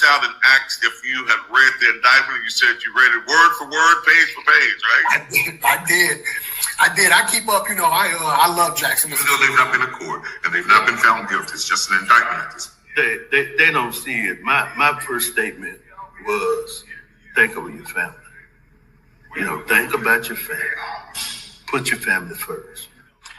reached out and asked if you had read the indictment. You said you read it word for word, page for page, right? I did. I keep up. I love Jackson. Even though they've not been in court and they've not been found guilty, it's just an indictment. They don't see it. My first statement was, think of your family. Think about your family. Put your family first.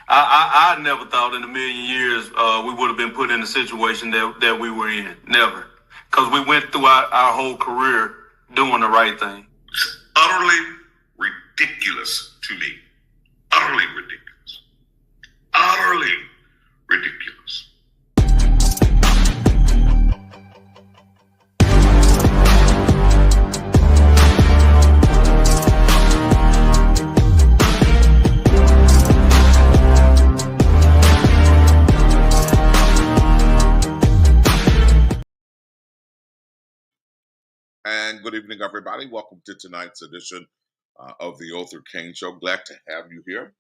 I never thought in a million years we would have been put in the situation that we were in. Never. Because we went through our whole career doing the right thing. It's utterly ridiculous to me. Utterly ridiculous. Utterly ridiculous. And good evening, everybody. Welcome to tonight's edition of the Othor Cain Show. Glad to have you here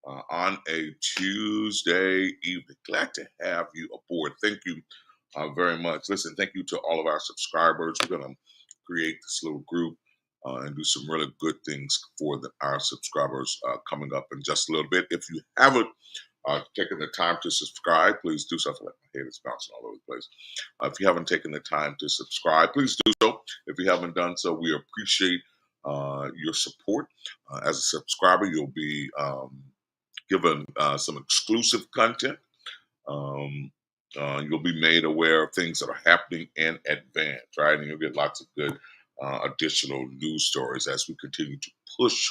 on a Tuesday evening. Glad to have you aboard. Thank you very much. Listen, thank you to all of our subscribers. We're going to create this little group and do some really good things for our subscribers coming up in just a little bit. If you haven't taken the time to subscribe, please do something. Like my head is bouncing all over the place. If you haven't taken the time to subscribe, please do so. If you haven't done so, we appreciate your support. As a subscriber, you'll be given some exclusive content. You'll be made aware of things that are happening in advance, right? And you'll get lots of good additional news stories as we continue to push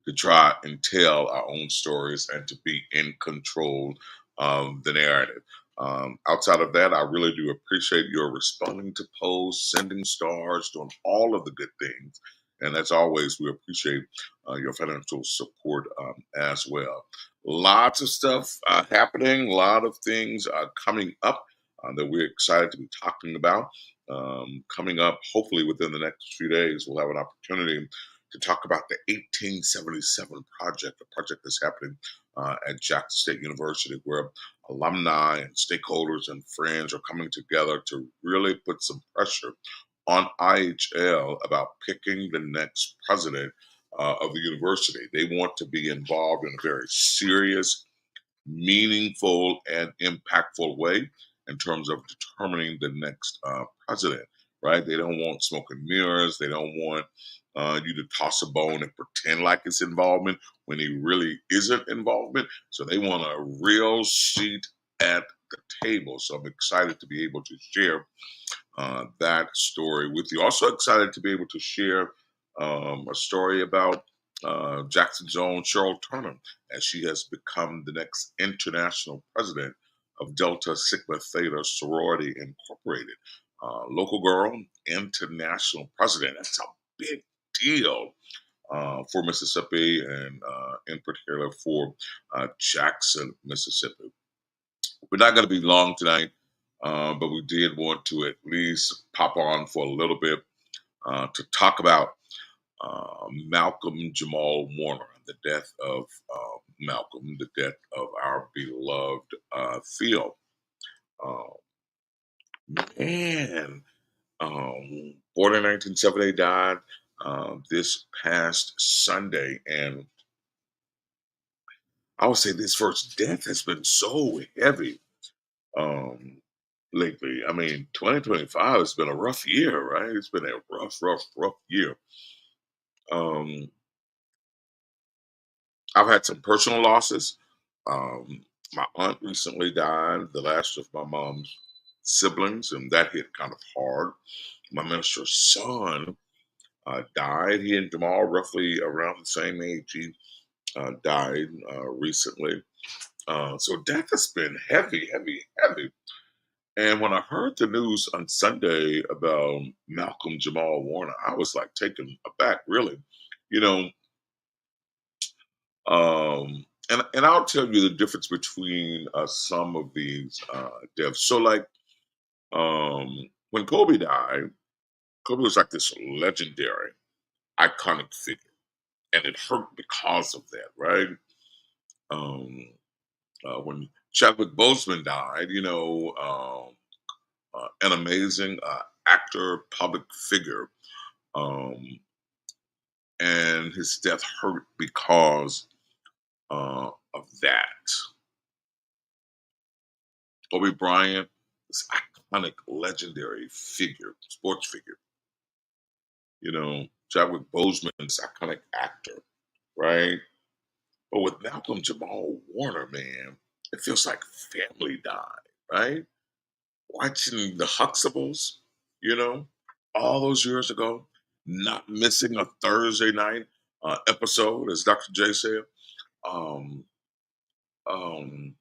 to try and tell our own stories and to be in control of the narrative. Outside of that, I really do appreciate your responding to posts, sending stars, doing all of the good things. And as always, we appreciate your financial support as well. Lots of stuff happening, a lot of things coming up that we're excited to be talking about. Coming up, hopefully within the next few days, we'll have an opportunity to talk about the 1877 project, a project that's happening at Jackson State University, where alumni and stakeholders and friends are coming together to really put some pressure on IHL about picking the next president of the university. They want to be involved in a very serious, meaningful, and impactful way in terms of determining the next president, right? They don't want smoke and mirrors. They don't want you to toss a bone and pretend like it's involvement when he really isn't involvement. So they want a real seat at the table. So I'm excited to be able to share that story with you. Also excited to be able to share a story about Jackson's own Cheryl Turner, as she has become the next international president of Delta Sigma Theta Sorority Incorporated. Local girl, international president. That's a big deal for Mississippi and in particular for Jackson, Mississippi. We're not going to be long tonight, but we did want to at least pop on for a little bit to talk about Malcolm-Jamal Warner, the death of Malcolm, the death of our beloved Theo. Born in 1970, died this past Sunday. And I would say this first death has been so heavy lately. I mean, 2025 has been a rough year, right? It's been a rough year. I've had some personal losses. My aunt recently died, the last of my mom's siblings, and that hit kind of hard. My minister's son died. He and Jamal roughly around the same age. He died recently. So death has been heavy. And when I heard the news on Sunday about Malcolm-Jamal Warner, I was like taken aback, really. And I'll tell you the difference between some of these deaths. So like when Kobe died, Kobe was like this legendary, iconic figure. And it hurt because of that, right? When Chadwick Boseman died, an amazing actor, public figure, and his death hurt because of that. Kobe Bryant, this iconic, legendary figure, sports figure. Chadwick Boseman, this iconic actor, right? But with Malcolm-Jamal Warner, man, it feels like family died, right? Watching the Huxtables, you know, all those years ago, not missing a Thursday night episode, as Dr. J said, um, um,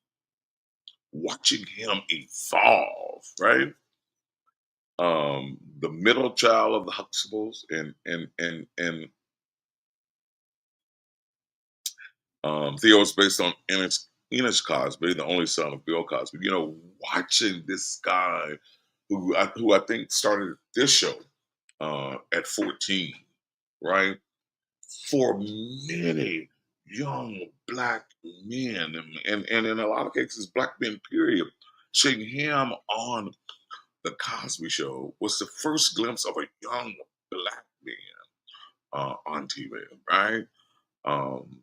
watching him evolve, right? The middle child of the Huxtables, and Theo is based on Enos Cosby, the only son of Bill Cosby. Watching this guy who I think started this show at 14, right? For many young black men, and in a lot of cases, black men, period, seeing him on the Cosby Show was the first glimpse of a young black man on TV, right? Um,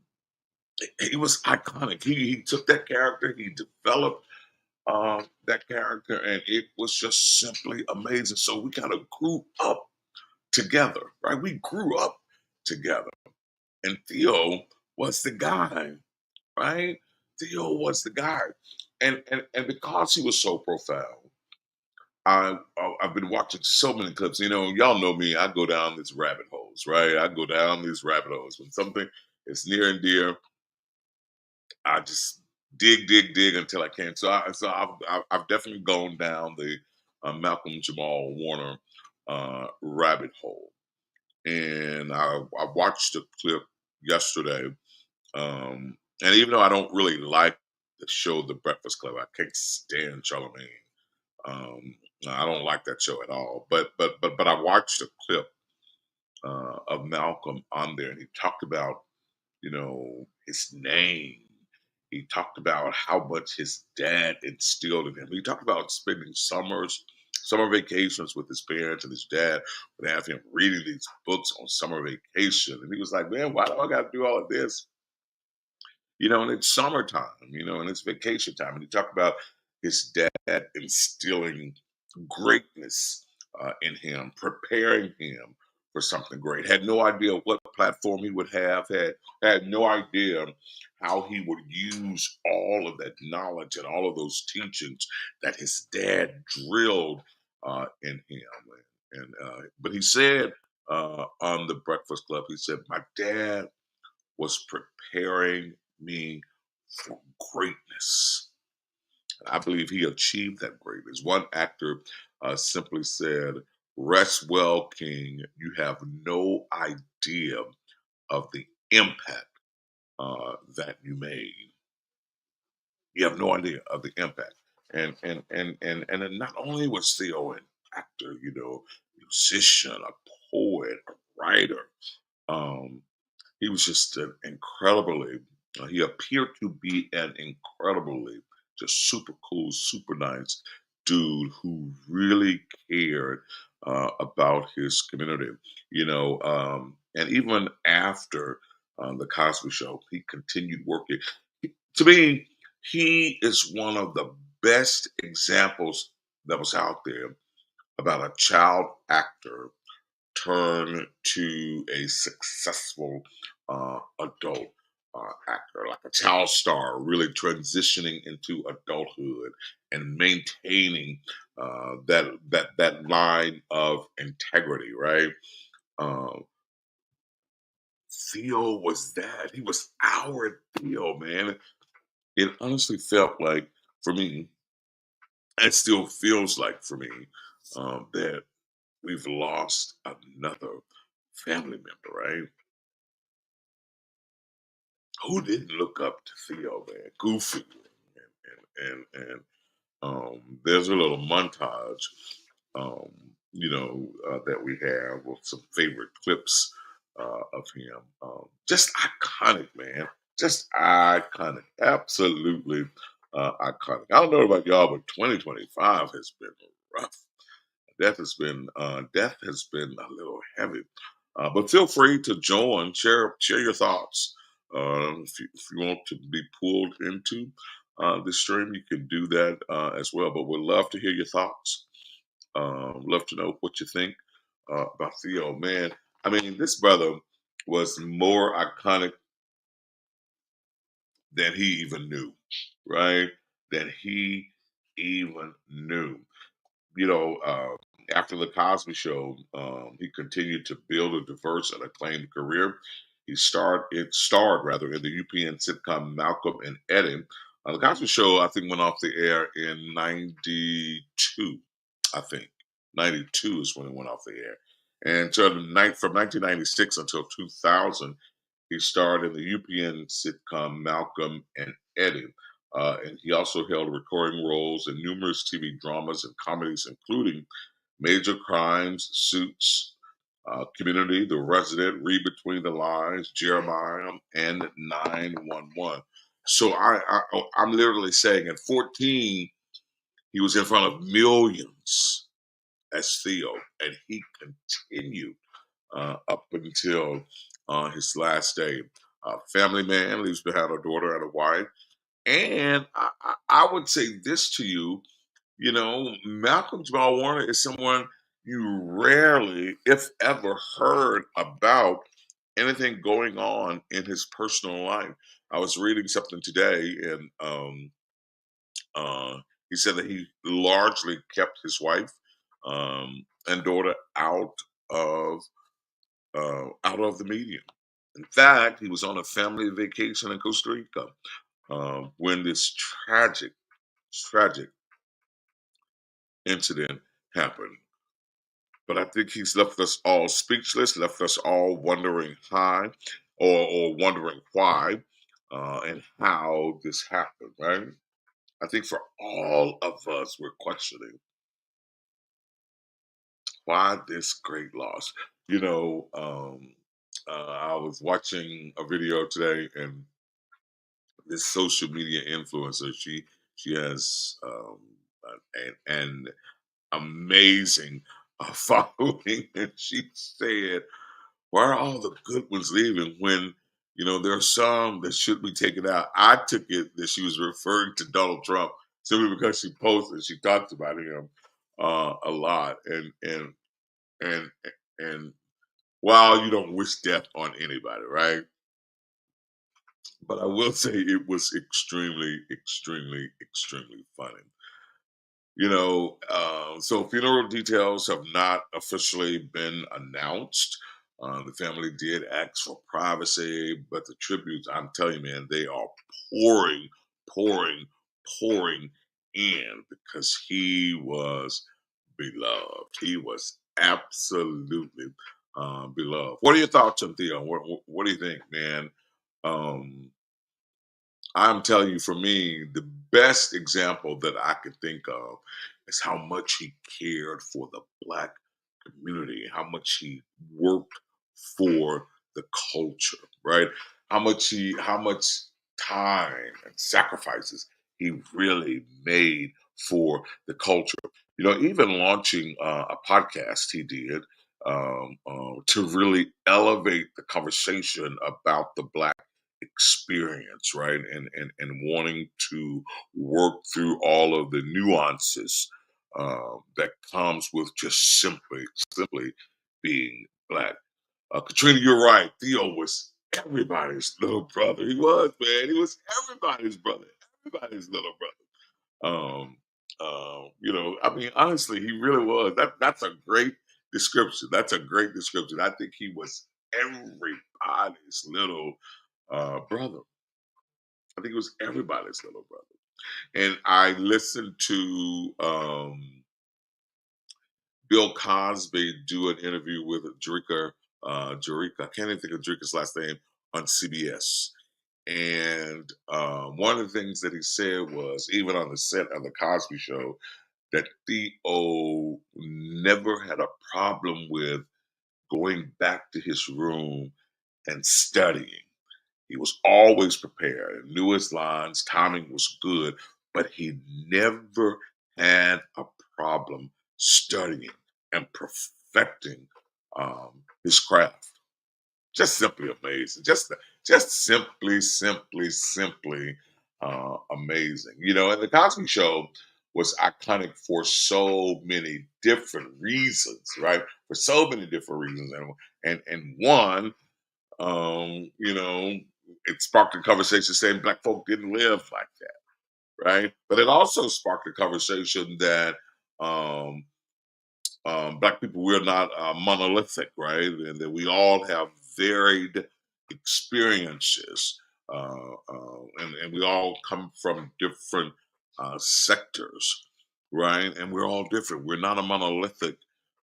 he was iconic. He took that character, he developed that character, and it was just simply amazing. So we kind of grew up together, right? We grew up together, and Theo was the guy, right? Theo was the guy, and because he was so profound, I've been watching so many clips. Y'all know me. I go down these rabbit holes, right? I go down these rabbit holes when something is near and dear. I just dig until I can. I've definitely gone down the Malcolm-Jamal Warner rabbit hole, and I watched a clip yesterday. And even though I don't really like the show The Breakfast Club, I can't stand Charlemagne. I don't like that show at all. But I watched a clip of Malcolm on there, and he talked about his name. He talked about how much his dad instilled in him. He talked about spending summer vacations with his parents, and his dad would have him reading these books on summer vacation. And he was like, man, why do I got to do all of this? And it's summertime, and it's vacation time. And he talked about his dad instilling greatness in him, preparing him for something great. Had no idea what platform he would have, had no idea how he would use all of that knowledge and all of those teachings that his dad drilled in him. But he said on the Breakfast Club, he said, my dad was preparing me for greatness. I believe he achieved that greatness. One actor simply said, rest well, King. You have no idea of the impact that you made. You have no idea of the impact. And then not only was Theo an actor, musician, a poet, a writer, um, he was just an incredibly, he appeared to be an incredibly just super cool, super nice dude who really cared about his community, and even after the Cosby Show, he continued working. To me, he is one of the best examples that was out there about a child actor turn to a successful adult actor, like a child star, really transitioning into adulthood and maintaining that line of integrity, right? Um, Theo was that. He was our Theo, man. It honestly felt like, for me, it still feels like for me, that we've lost another family member, right? Who didn't look up to Theo, man? Goofy. And there's a little montage, um, that we have with some favorite clips of him. Just iconic, man. Just iconic. Absolutely iconic. I don't know about y'all, but 2025 has been rough. death has been a little heavy. But feel free to join, share your thoughts. If you want to be pulled into this stream, you can do that as well. But we'd love to hear your thoughts. Love to know what you think about Theo. Man, I mean, this brother was more iconic than he even knew, right? Than he even knew. You know, after the Cosby Show, he continued to build a diverse and acclaimed career. It starred rather in the UPN sitcom Malcolm and Eddie. The Cosby Show, I think, went off the air in '92. I think '92 is when it went off the air, and so from 1996 until 2000, he starred in the UPN sitcom Malcolm and Eddie. And he also held recurring roles in numerous TV dramas and comedies, including Major Crimes, Suits, Community, The Resident, Read Between the Lines, Jeremiah, and 911. So I'm literally saying at 14, he was in front of millions as Theo, and he continued up until his last day. Family man, leaves behind a daughter and a wife. And I would say this to you, you know, Malcolm-Jamal Warner is someone you rarely, if ever, heard about anything going on in his personal life. I was reading something today, and he said that he largely kept his wife and daughter of the media. In fact, he was on a family vacation in Costa Rica when this tragic incident happened. But I think he's left us all speechless, left us all wondering how or wondering why and how this happened, right? I think for all of us, we're questioning why this great loss. You know, I was watching a video today, and this social media influencer, she has an amazing following, and she said, "Why are all the good ones leaving when there are some that should be taken out?" I took it that she was referring to Donald Trump simply because she talked about him a lot, and and while you don't wish death on anybody, right? But I will say it was extremely funny. So funeral details have not officially been announced. The family did ask for privacy, but the tributes, I'm telling you, man, they are pouring, pouring, pouring in because he was beloved. He was absolutely beloved. What are your thoughts on Theo? What do you think, man? Um, I'm telling you, for me, the best example that I could think of is how much he cared for the Black community, how much he worked for the culture, right? How much time and sacrifices he really made for the culture. Even launching a podcast he did to really elevate the conversation about the Black experience, right? And wanting to work through all of the nuances that comes with just simply being Black. Katrina, you're right. Theo was everybody's little brother. He was, man. He was everybody's brother. Everybody's little brother. I mean, honestly, he really was. That's a great description. That's a great description. I think he was everybody's little brother. I think it was everybody's little brother. And I listened to Bill Cosby do an interview with Jerika. I can't even think of Jerika's last name on CBS. And one of the things that he said was, even on the set of the Cosby Show, that Theo never had a problem with going back to his room and studying. He was always prepared, knew his lines, timing was good, but he never had a problem studying. and perfecting his craft. Just simply amazing. Just simply amazing. You know, and the Cosby Show was iconic for so many different reasons, right? For so many different reasons, and one, you know, it sparked a conversation saying black folk didn't live like that, right? But it also sparked a conversation that um, black people, we're not monolithic, right? And that we all have varied experiences, and we all come from different sectors, right? And we're all different. We're not a monolithic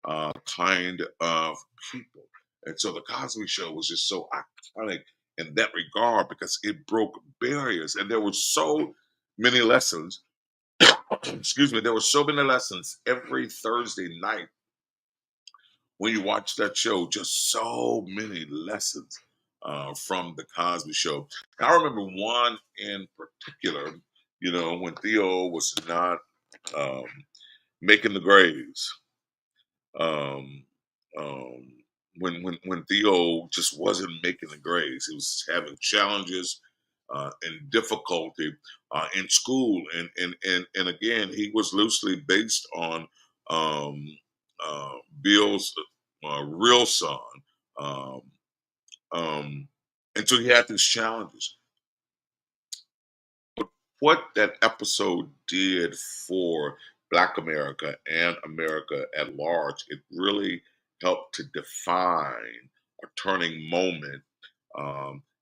kind of people. And so the Cosby Show was just so iconic in that regard because it broke barriers, and there were so many lessons. Excuse me. There were so many lessons every Thursday night when you watch that show, just so many lessons from the Cosby Show. I remember one in particular, you know, when Theo was not um, making the grades. Um, um, when Theo just wasn't making the grades, he was having challenges and difficulty in school, and again, he was loosely based on um, Bill's real son, um, um, and so he had these challenges. What that episode did for Black America and America at large, it really helped to define a turning moment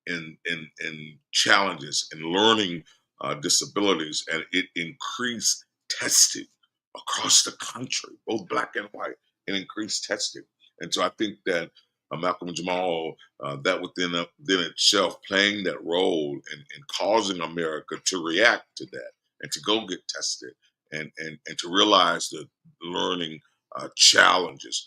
in challenges and learning disabilities, and it increased testing across the country, both black and white, and increased testing. And so I think that Malcolm-Jamal, that within itself, playing that role in causing America to react to that and to go get tested and to realize the learning challenges.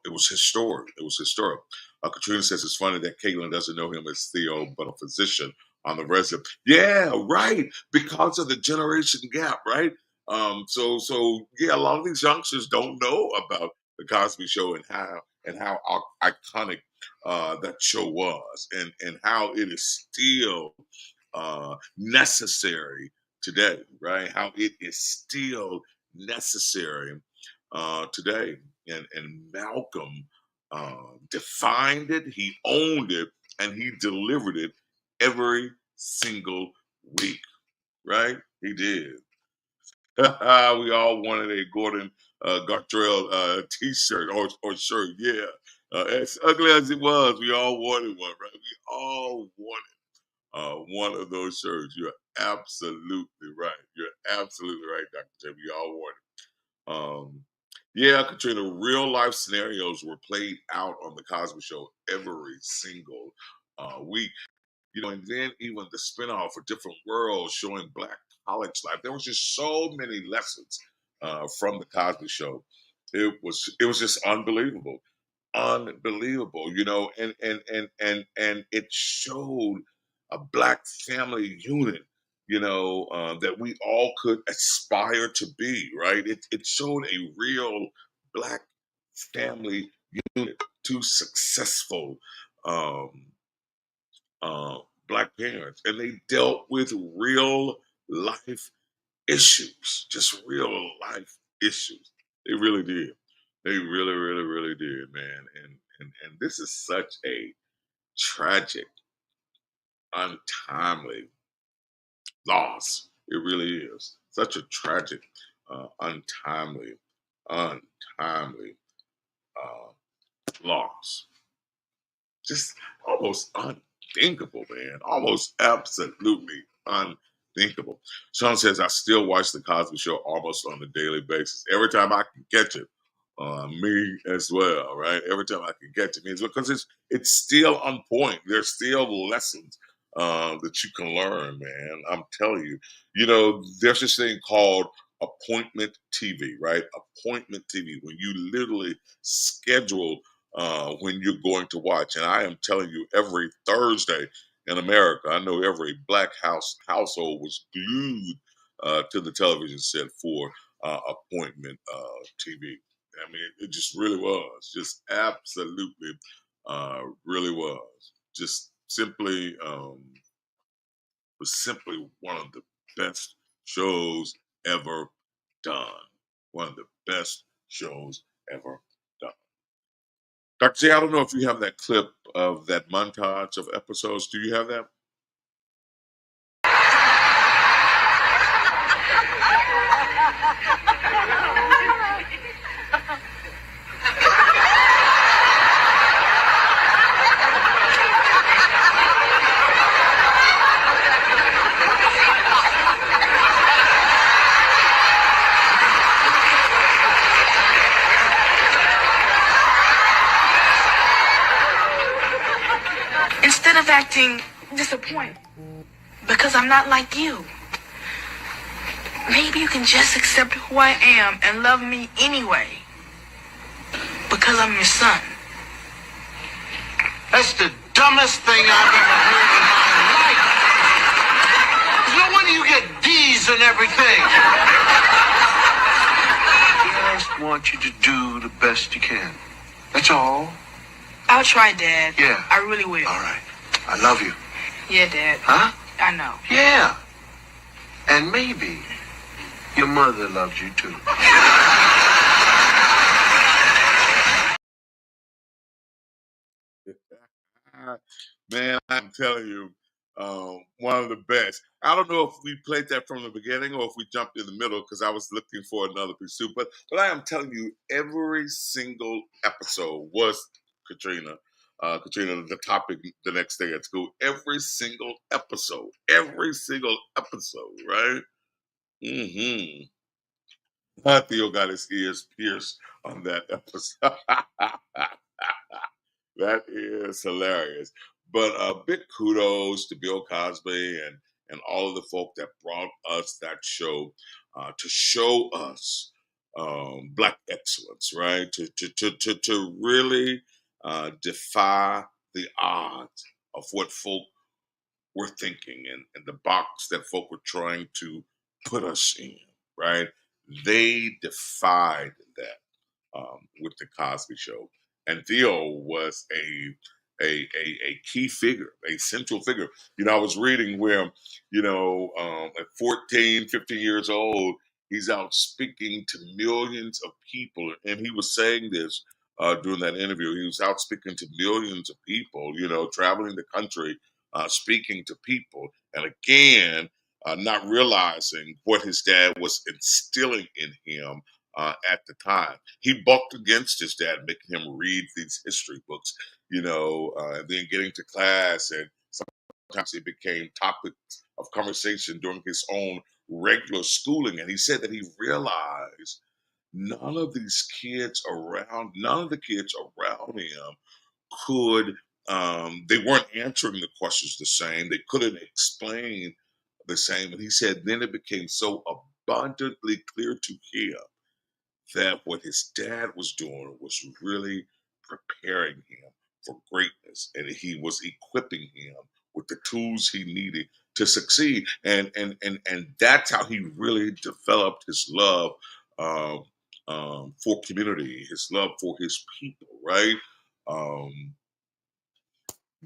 It was historic. It was historic. Katrina says it's funny that Caitlin doesn't know him as Theo, but a physician on the resume. Yeah, right. Because of the generation gap, right? So yeah, a lot of these youngsters don't know about the Cosby Show and how iconic that show was, and how it is still necessary today, right? How it is still necessary today. And Malcolm defined it, he owned it, and he delivered it every single week, right? He did. We all wanted a Gordon Gartrell T-shirt or shirt, yeah. As ugly as it was, we all wanted one, right? We all wanted one of those shirts. You're absolutely right. You're absolutely right, Dr. J. We all wanted. Yeah, Katrina, real life scenarios were played out on the Cosby Show every single week. You know, and then even the spinoff of Different Worlds showing Black college life. There was just so many lessons from the Cosby Show. It was just unbelievable, unbelievable. You know, and it showed a Black family unit. You know, that we all could aspire to be. Right? It showed a real Black family unit. Two successful. Um, uh, Black parents, and they dealt with real life issues, just real life issues. They really did. They really, really, really did, man. And this is such a tragic, untimely loss. It really is such a tragic, untimely, untimely uh, loss. Just almost unthinkable, man. Almost absolutely unthinkable. Sean says, I still watch The Cosby Show almost on a daily basis. Every time I can catch it. Me as well, right? Every time I can catch it. It's because it's still on point. There's still lessons that you can learn, man. I'm telling you. You know, there's this thing called appointment TV, right? Appointment TV, when you literally schedule when you're going to watch. And I am telling you, every Thursday in America, I know every Black household was glued to the television set for appointment TV. I mean, it just really was. Just absolutely, really was. Just simply, was simply one of the best shows ever done. One of the best shows ever done. Dr. J, I don't know if you have that clip of that montage of episodes. Do you have that? Instead of acting disappointed because I'm not like you, maybe you can just accept who I am and love me anyway because I'm your son. That's the dumbest thing I've ever heard in my life. No wonder you get D's and everything. Just want you to do the best you can. That's all. I'll try, Dad. Yeah. I really will. All right. I love you. Yeah, Dad. Huh? I know. Yeah. And maybe your mother loves you too. Man, I'm telling you, one of the best. I don't know if we played that from the beginning or if we jumped in the middle because I was looking for another pursuit. But I am telling you, every single episode was Katrina. Katrina, the topic the next day at school. Every single episode. Every single episode, right? Mm-hmm. Theo got his ears pierced on that episode. That is hilarious. But big kudos to Bill Cosby and all of the folk that brought us that show to show us black excellence, right? To really defy the odds of what folk were thinking and the box that folk were trying to put us in, right? They defied that with the Cosby Show, and Theo was a key figure, a central figure. You know, I was reading where, at 14, 15 years old, he's out speaking to millions of people, and he was saying this during that interview. He was out speaking to millions of people, traveling the country, speaking to people, and again, not realizing what his dad was instilling in him at the time. He bucked against his dad, making him read these history books, and then getting to class, and sometimes it became topics of conversation during his own regular schooling. And he said that he realized none of the kids around him could, they weren't answering the questions the same. They couldn't explain the same. And he said then it became so abundantly clear to him that what his dad was doing was really preparing him for greatness, and he was equipping him with the tools he needed to succeed. And that's how he really developed his love for community, his love for his people. Right,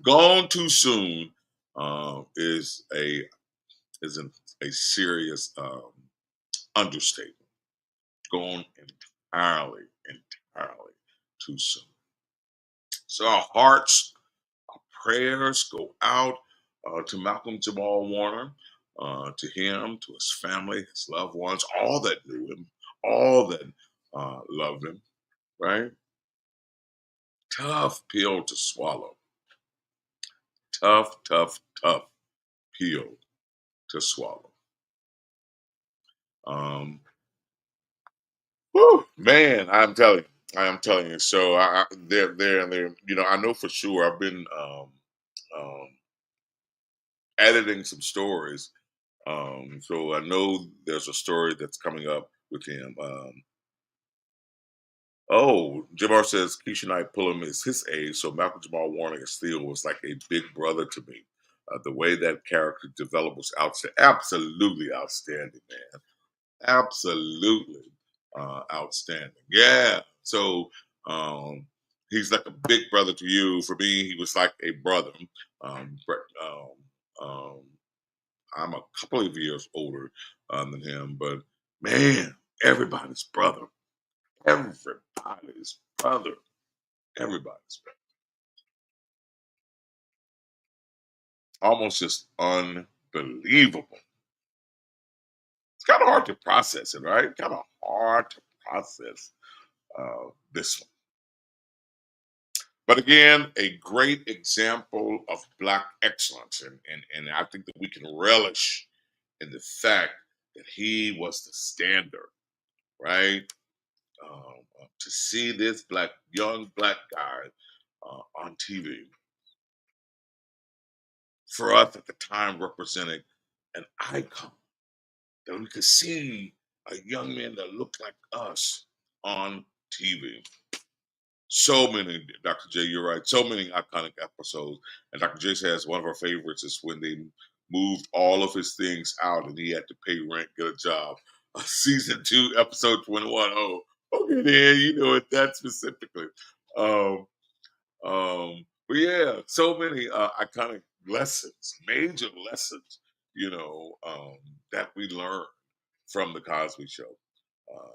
gone too soon is a serious understatement. Gone entirely too soon. So our hearts, our prayers go out to Malcolm-Jamal Warner, to him, to his family, his loved ones, all that knew him, all that loved him, right? Tough pill to swallow. Tough pill to swallow. Whew, man, I am telling you. So they're. I know for sure. I've been um, editing some stories. So I know there's a story that's coming up with him. Jamar says Keisha and I pull him is his age, so Malcolm-Jamal Warner still was like a big brother to me. The way that character developed was absolutely outstanding, man. Absolutely outstanding. Yeah. So he's like a big brother to you. For me, he was like a brother. Brett, I'm a couple of years older than him, but man, everybody's brother. Everybody's brother. Everybody's brother. Almost just unbelievable. It's kind of hard to process it, right? Kind of hard to process this one. But again, a great example of Black excellence. And I think that we can relish in the fact that he was the standard, right? To see this young black guy on TV, for us at the time representing an icon, that we could see a young man that looked like us on TV. So many, Dr. J, you're right. So many iconic episodes. And Dr. J says one of our favorites is when they moved all of his things out and he had to pay rent, get a job. Season 2, episode 21. Oh, okay, then you know it that specifically. Um, but yeah, so many iconic lessons, major lessons, that we learned from the Cosby Show. Uh,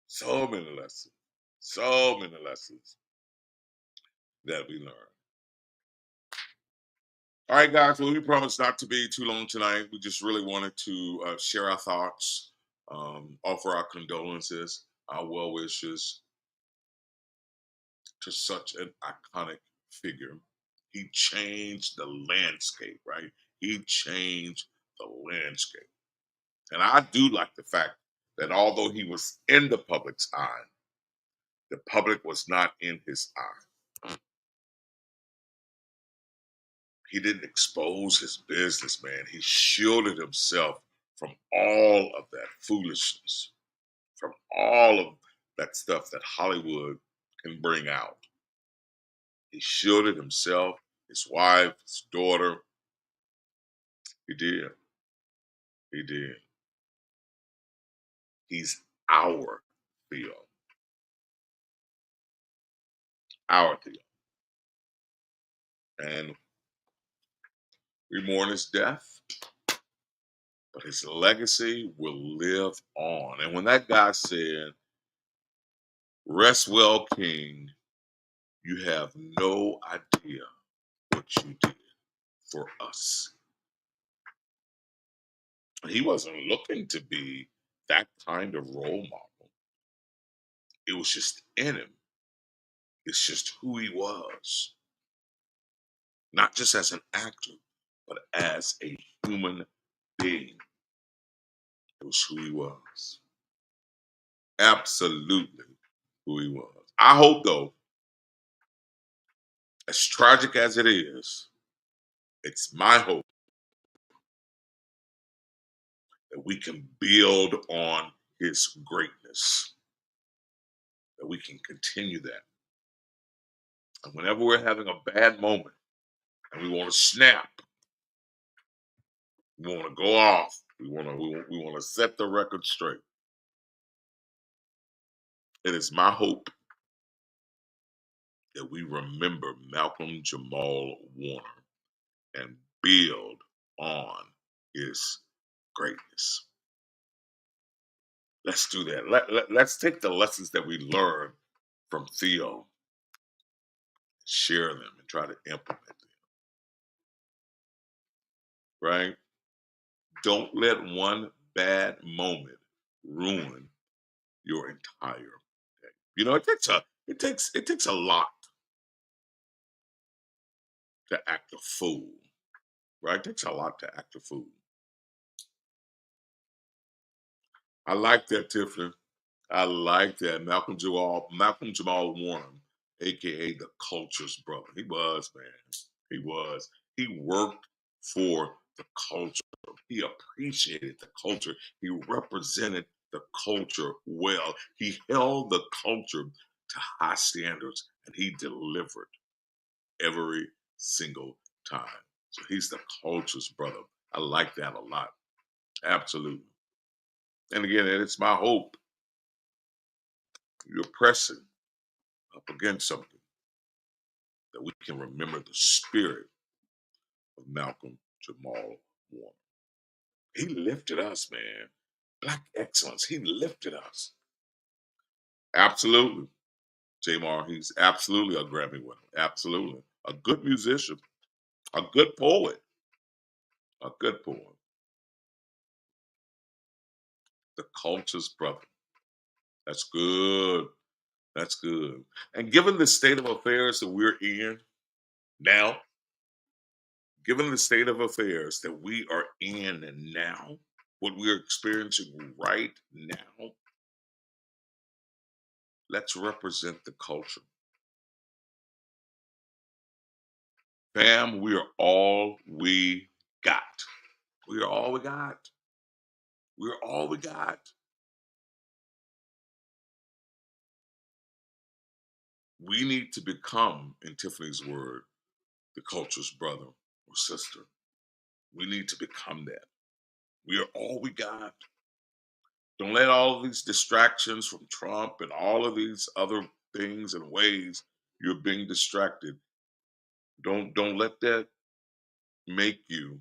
so many lessons that we learned. All right, guys. Well, we promised not to be too long tonight. We just really wanted to share our thoughts, offer our condolences, our well wishes to such an iconic figure. He changed the landscape, right? He changed the landscape. And I do like the fact that although he was in the public's eye, the public was not in his eye. He didn't expose his business, man. He shielded himself from all of that foolishness, from all of that stuff that Hollywood can bring out. He shielded himself, his wife, his daughter. He did. He did. He's our Theo. Our Theo. And we mourn his death, but his legacy will live on. And when that guy said, "Rest well, King, you have no idea what you did for us." He wasn't looking to be that kind of role model. It was just in him. It's just who he was. Not just as an actor, but as a human being. It was who he was. Absolutely who he was. I hope, though, as tragic as it is, it's my hope that we can build on his greatness, that we can continue that. And whenever we're having a bad moment and we want to snap, we want to go off, we want to set the record straight. It is my hope that we remember Malcolm-Jamal Warner and build on his greatness. Let's do that. Let's take the lessons that we learned from Theo, share them, and try to implement them. Right? Don't let one bad moment ruin your entire day. It takes a lot to act a fool. Right? It takes a lot to act a fool. I like that, Tiffany. I like that. Malcolm Jamal Warner, aka the culture's brother. He was, man. He was. He worked for the culture. He appreciated the culture. He represented the culture well. He held the culture to high standards and he delivered every single time. So he's the culture's brother. I like that a lot. Absolutely. And again, it's my hope you're pressing up against something, that we can remember the spirit of Malcolm-Jamal Warner. He lifted us, man. Black excellence. He lifted us. Absolutely. Jamar, he's absolutely a Grammy winner. Absolutely. A good musician. A good poet. A good poet. The culture's brother. That's good. That's good. And given the state of affairs that we're in now, given the state of affairs that we are in now, what we're experiencing right now, let's represent the culture. Fam, we are all we got. We are all we got. We're all we got. We need to become, in Tiffany's word, the culture's brother or sister. We need to become that. We are all we got. Don't let all of these distractions from Trump and all of these other things and ways you're being distracted. Don't let that make you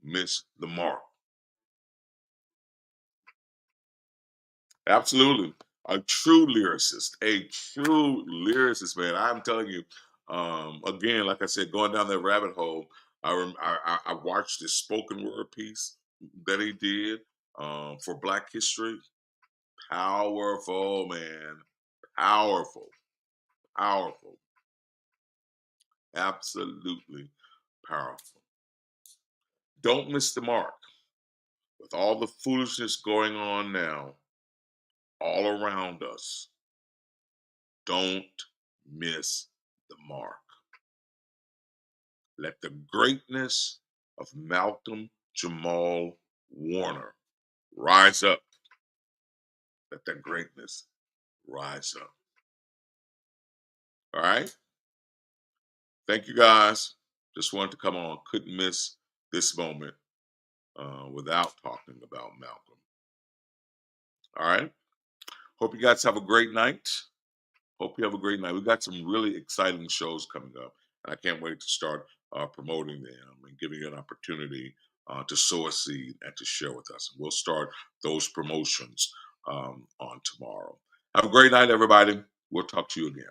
miss the mark. Absolutely. A true lyricist, man. I'm telling you, again, like I said, going down that rabbit hole, I watched this spoken word piece that he did for Black History. Powerful, man. Powerful. Powerful. Absolutely powerful. Don't miss the mark. With all the foolishness going on now, all around us, don't miss the mark. Let the greatness of Malcolm-Jamal Warner rise up. Let that greatness rise up. All right? Thank you, guys. Just wanted to come on. Couldn't miss this moment without talking about Malcolm. All right? Hope you guys have a great night. Hope you have a great night. We've got some really exciting shows coming up. And I can't wait to start promoting them and giving you an opportunity to sow a seed and to share with us. And we'll start those promotions on tomorrow. Have a great night, everybody. We'll talk to you again.